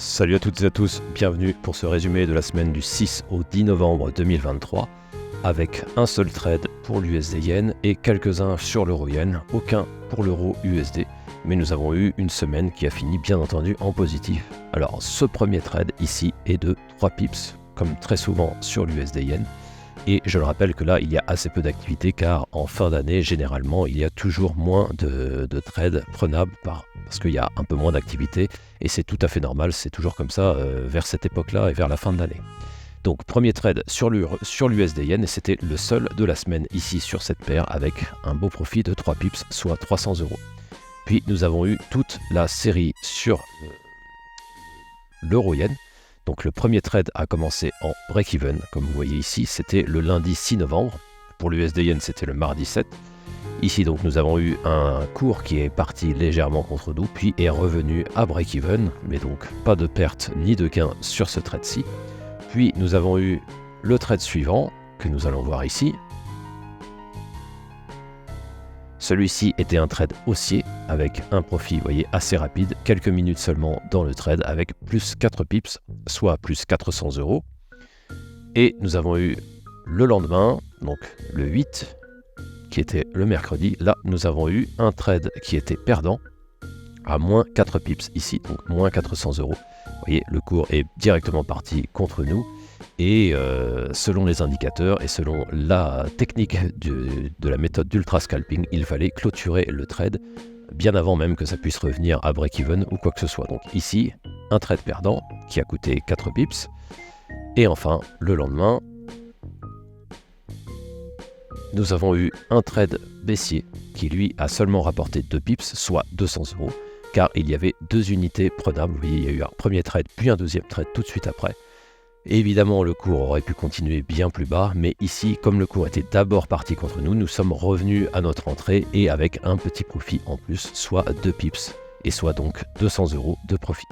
Salut à toutes et à tous, bienvenue pour ce résumé de la semaine du 6 au 10 novembre 2023 avec un seul trade pour l'USD Yen et quelques-uns sur l'euro Yen, aucun pour l'euro USD, mais nous avons eu une semaine qui a fini bien entendu en positif. Alors ce premier trade ici est de 3 pips, comme très souvent sur l'USD Yen, et je le rappelle que là il y a assez peu d'activité car en fin d'année généralement il y a toujours moins de trades prenables parce qu'il y a un peu moins d'activité et c'est tout à fait normal, c'est toujours comme ça vers cette époque-là et vers la fin de l'année. Donc premier trade sur l'USD Yen et c'était le seul de la semaine ici sur cette paire avec un beau profit de 3 pips, soit 300 €. Puis nous avons eu toute la série sur l'euro Yen. Donc le premier trade a commencé en break-even, comme vous voyez ici, c'était le lundi 6 novembre. Pour l'USD Yen, c'était le mardi 7. Ici, donc, nous avons eu un cours qui est parti légèrement contre nous, puis est revenu à break-even, mais donc pas de perte ni de gain sur ce trade-ci. Puis nous avons eu le trade suivant, que nous allons voir ici. Celui-ci était un trade haussier avec un profit, vous voyez, assez rapide, quelques minutes seulement dans le trade avec plus 4 pips, soit plus 400 €. Et nous avons eu le lendemain, donc le 8, qui était le mercredi, là nous avons eu un trade qui était perdant à moins 4 pips ici, donc moins 400 €. Vous voyez, le cours est directement parti contre nous. Et selon les indicateurs et selon la technique de la méthode d'ultra scalping, il fallait clôturer le trade bien avant même que ça puisse revenir à break-even ou quoi que ce soit. Donc ici, un trade perdant qui a coûté 4 pips. Et enfin, le lendemain, nous avons eu un trade baissier qui lui a seulement rapporté 2 pips, soit 200 €, car il y avait deux unités prenables. Vous voyez, il y a eu un premier trade puis un deuxième trade tout de suite après. Et évidemment, le cours aurait pu continuer bien plus bas, mais ici, comme le cours était d'abord parti contre nous, nous sommes revenus à notre entrée et avec un petit profit en plus, soit 2 pips, et soit donc 200 € de profit.